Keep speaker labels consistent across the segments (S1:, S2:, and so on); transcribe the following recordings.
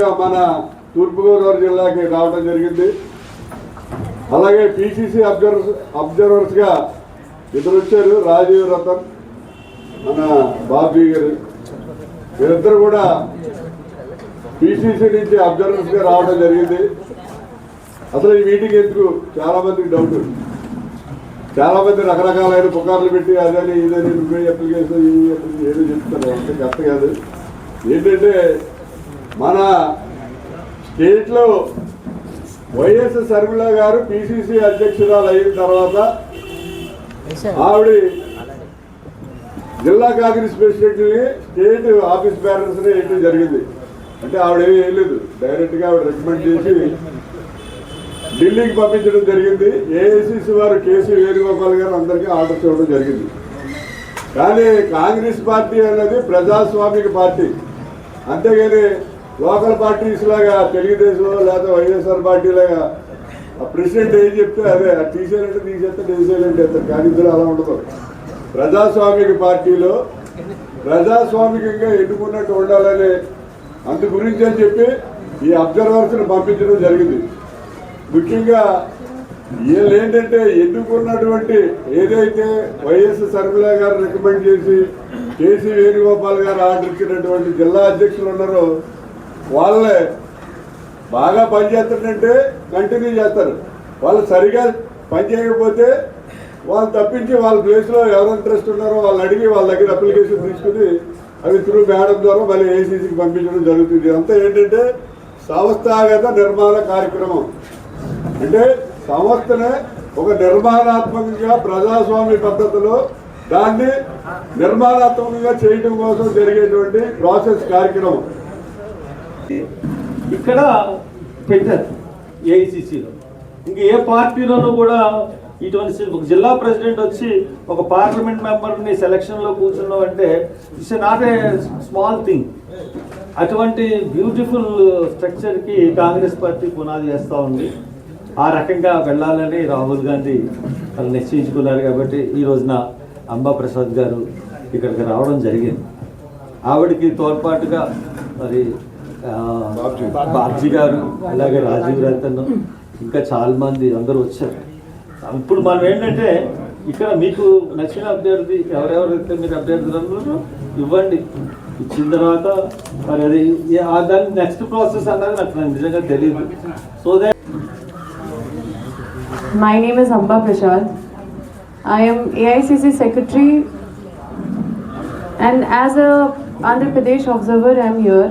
S1: అబ్జర్వర్గా మన తూర్పుగోదావరి జిల్లాకి రావడం జరిగింది. అలాగే పిసిసి అబ్జర్వర్స్గా ఇద్దరు వచ్చారు, రాజీవ్ రతన్ మన బాబీ గారు. వీరిద్దరు కూడా పిసిసి నుంచి అబ్జర్వర్స్గా రావడం జరిగింది. అసలు ఈ మీటింగ్ ఎందుకు చాలా మందికి డౌట్, చాలా మంది రకరకాలైన పుకార్లు పెట్టి అదని ఇదని నువ్వే అప్లికేషన్ ఏదో చెప్తారు, అంటే కరెక్ట్ కాదు. ఏంటంటే మన స్టేట్లో వైఎస్ షర్మిల గారు పిసిసి అధ్యక్షురాలు అయిన తర్వాత ఆవిడ జిల్లా కాంగ్రెస్ ప్రెసిడెంట్ని స్టేట్ ఆఫీస్ బ్యారర్స్ని వేయడం జరిగింది. అంటే ఆవిడ ఏమీ వేయలేదు, డైరెక్ట్గా ఆవిడ రికమెండ్ చేసి ఢిల్లీకి పంపించడం జరిగింది. ఏఐసిసి వారు కేసీ వేణుగోపాల్ గారు అందరికీ ఆర్డర్స్ ఇవ్వడం జరిగింది. కానీ కాంగ్రెస్ పార్టీ అన్నది ప్రజాస్వామిక పార్టీ, అంతేగాని లోకల్ పార్టీస్ లాగా తెలుగుదేశం లేదా వైఎస్ఆర్ పార్టీ లాగా ప్రెసిడెంట్ ఏం చెప్తే అదే తీసేయాలంటే తీసేస్తే తీసేయాలంటే ఎత్తారు. కానీ ఇందులో అలా ఉండదు. ప్రజాస్వామిక పార్టీలో ప్రజాస్వామికంగా ఎన్నుకున్నట్టు ఉండాలని అందు గురించి అని చెప్పి ఈ అబ్జర్వర్స్ని పంపించడం జరిగింది. ముఖ్యంగా వీళ్ళు ఏంటంటే ఎన్నుకున్నటువంటి ఏదైతే వైఎస్ షర్మిల గారు రికమెండ్ చేసి కేసీ వేణుగోపాల్ గారు ఆర్డర్ ఇచ్చినటువంటి జిల్లా అధ్యక్షులు ఉన్నారో వాళ్ళే బాగా పనిచేస్తారంటే కంటిన్యూ చేస్తారు. వాళ్ళు సరిగా పనిచేయకపోతే వాళ్ళు తప్పించి వాళ్ళ ప్లేస్లో ఎవరు ఇంట్రెస్ట్ ఉన్నారో వాళ్ళు అడిగి వాళ్ళ దగ్గర అప్లికేషన్ తీసుకుని అవి త్రూ మేడం ద్వారా మళ్ళీ ఏసీసీకి పంపించడం జరుగుతుంది. అంతా ఏంటంటే సంస్థాగత నిర్మాణ కార్యక్రమం. అంటే సంస్థనే ఒక నిర్మాణాత్మకంగా ప్రజాస్వామ్య పద్ధతిలో దాన్ని నిర్మాణాత్మకంగా చేయడం కోసం జరిగేటువంటి ప్రాసెస్ కార్యక్రమం
S2: ఇక్కడ పెట్టారు ఏఐసిసిలో. ఇంక ఏ పార్టీలోనూ కూడా ఇటువంటి ఒక జిల్లా ప్రెసిడెంట్ వచ్చి ఒక పార్లమెంట్ మెంబర్ని సెలక్షన్లో కూర్చున్నాం అంటే it's not a small thing. అటువంటి బ్యూటిఫుల్ స్ట్రక్చర్కి కాంగ్రెస్ పార్టీ పునాది వేస్తూ ఉంది. ఆ రకంగా వెళ్ళాలని రాహుల్ గాంధీ వాళ్ళు నిశ్చయించుకున్నారు. కాబట్టి ఈ రోజున అంబా ప్రసాద్ గారు ఇక్కడికి రావడం జరిగింది. ఆవిడకి తోడ్పాటుగా మరి బాబ్జీ గారు, అలాగే రాజీవ్ రతన్, ఇంకా చాలా మంది అందరూ వచ్చారు. ఇప్పుడు మనం ఏంటంటే ఇక్కడ మీకు నచ్చిన అభ్యర్థి ఎవరెవరైతే మీరు అభ్యర్థులు ఇవ్వండి. ఇచ్చిన తర్వాత మరి అది దాని నెక్స్ట్ ప్రాసెస్ అన్నది నాకు నిజంగా తెలియదు. So that
S3: My name is Amba Prasad. I am AICC Secretary and as a Andhra Pradesh observer I am here.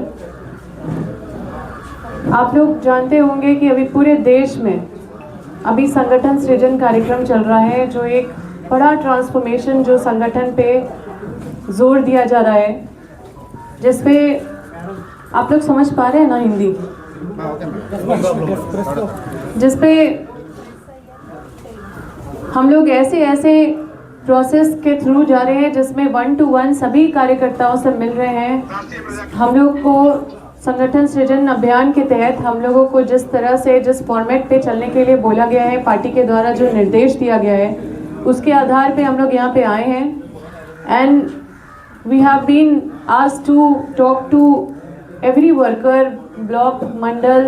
S3: आप लोग जानते होंगे कि अभी पूरे देश में अभी संगठन सृजन कार्यक्रम चल रहा है, जो एक बड़ा ट्रांसफॉर्मेशन जो संगठन पे जोर दिया जा रहा है, जिसपे आप लोग समझ पा रहे हैं ना हिंदी, जिसपे हम लोग ऐसे प्रोसेस के थ्रू जा रहे हैं जिसमें 1-to-1 सभी कार्यकर्ताओं से मिल रहे हैं. हम लोग को संगठन सृजन अभियान के तहत हम लोगों को जिस तरह से जिस फॉर्मेट पे चलने के लिए बोला गया है, पार्टी के द्वारा जो निर्देश दिया गया है, उसके आधार पे हम लोग यहाँ पे आए हैं. And we have been asked to talk to every worker, block, mandal,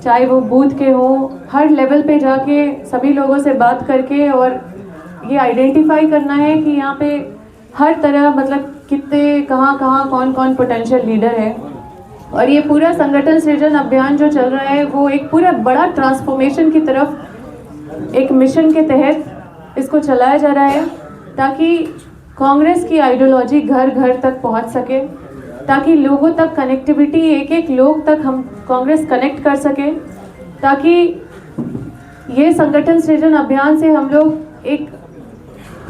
S3: चाहे वो बूथ के हों, हर लेवल पे जाके सभी लोगों से बात करके और ये आइडेंटिफाई करना है कि यहाँ पे हर तरह मतलब कितने कहाँ कौन कौन पोटेंशियल लीडर है. और ये पूरा संगठन सृजन अभियान जो चल रहा है वो एक पूरा बड़ा ट्रांसफॉर्मेशन की तरफ एक मिशन के तहत इसको चलाया जा रहा है, ताकि कांग्रेस की आइडियोलॉजी घर घर तक पहुँच सके, ताकि लोगों तक कनेक्टिविटी, एक लोग तक हम कांग्रेस कनेक्ट कर सके, ताकि ये संगठन सृजन अभियान से हम लोग एक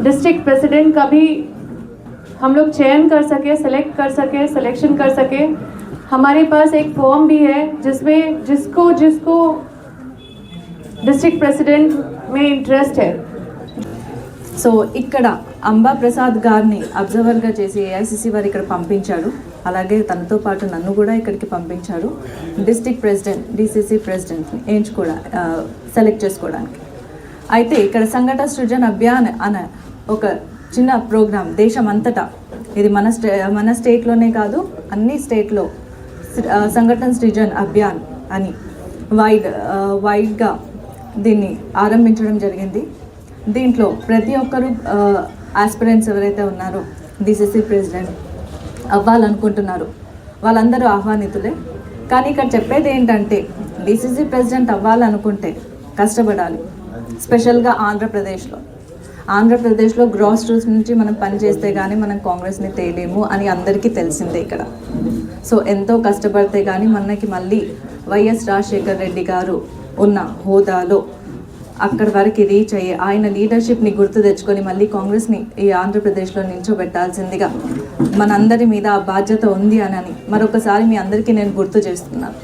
S3: डिस्ट्रिक्ट प्रेसिडेंट का भी हम लोग चयन कर सके, सेलेक्ट कर सके, सिलेक्शन कर सके. हमारे पास एक फॉर्म भी है जिसमें जिसको डिस्ट्रिक्ट प्रेसिडेंट में इंटरेस्ट है.
S4: సో ఇక్కడ అంబా ప్రసాద్ గారిని అబ్జర్వర్గా చేసి ఏఐసిసి వారు ఇక్కడ పంపించారు. అలాగే తనతో పాటు నన్ను కూడా ఇక్కడికి పంపించారు, డిస్ట్రిక్ట్ ప్రెసిడెంట్, డిసిసి ప్రెసిడెంట్ని సెలెక్ట్ చేసుకోవడానికి. అయితే ఇక్కడ సంఘటన సృజన్ అభియాన్ అనే ఒక చిన్న ప్రోగ్రాం దేశం అంతటా, ఇది మన స్టేట్లోనే కాదు అన్ని స్టేట్లో సంఘటన సృజన్ అభియాన్ అని వైడ్గా దీన్ని ఆరంభించడం జరిగింది. దీంట్లో ప్రతి ఒక్కరూ ఆస్పిరెంట్స్ ఎవరైతే ఉన్నారో డిసిసి ప్రెసిడెంట్ అవ్వాలనుకుంటున్నారు వాళ్ళందరూ ఆహ్వానితులే. కానీ ఇక్కడ చెప్పేది ఏంటంటే డిసిసి ప్రెసిడెంట్ అవ్వాలనుకుంటే కష్టపడాలి. స్పెషల్గా ఆంధ్రప్రదేశ్లో గ్రాస్ రూట్స్ నుంచి మనం పనిచేస్తే కానీ మనం కాంగ్రెస్ని తేలేము అని అందరికీ తెలిసిందే ఇక్కడ. సో ఎంతో కష్టపడితే కానీ మనకి మళ్ళీ వైఎస్ రాజశేఖర్ రెడ్డి గారు ఉన్న హోదాలో అక్కడి వరకు రీచ్ అయ్యి ఆయన లీడర్షిప్ని గుర్తు తెచ్చుకొని మళ్ళీ కాంగ్రెస్ని ఈ ఆంధ్రప్రదేశ్లో నిల్చోబెట్టాల్సిందిగా మనందరి మీద ఆ బాధ్యత ఉంది అని మరొకసారి మీ అందరికీ నేను గుర్తు చేస్తున్నాను.